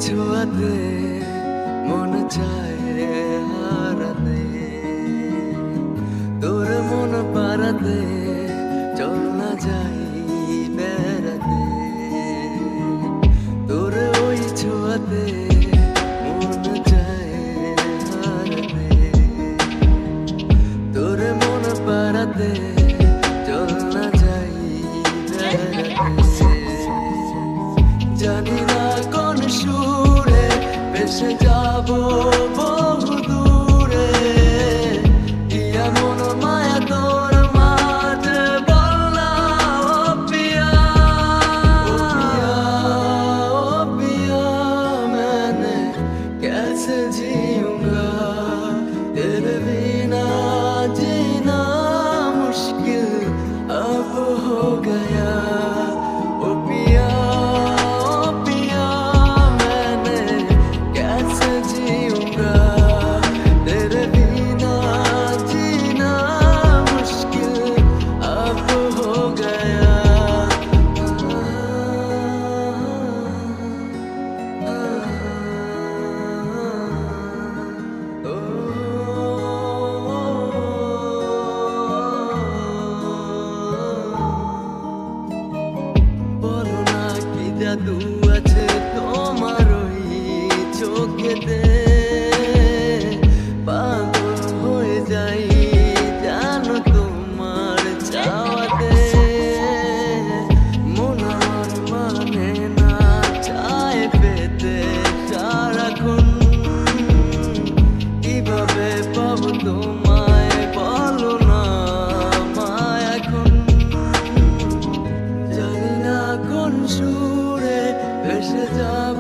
ছোঁয়াতে মন চায় হারাতে, তোর মন পারাতে চল না যাই বেড়াতে। তোর ওই ছোঁয়াতে মন চায় হারাতে, তোর মন পারাতে চল না যাই বেড়াতে। জানি না কোন সুরে ভেসে যাব বহু দূরে, কি এমন মায়া তোর মাঝে বল না ও পিয়া। ও পিয়া मैंने कैसे जीऊंगा तेरे बिना, जीना मुश्किल अब हो गया। ओ पिया জাদু আছে তোমার ওই চোখেতে, পাগল হয়ে যাই জানো তোমার চাওয়াতে। মন আমার মানে না চায় পেতে সারাক্ষণ, কিভাবে পাবো তোমায় বলো না মায় এখন। জানি না কোন সুরে ভেসে যাব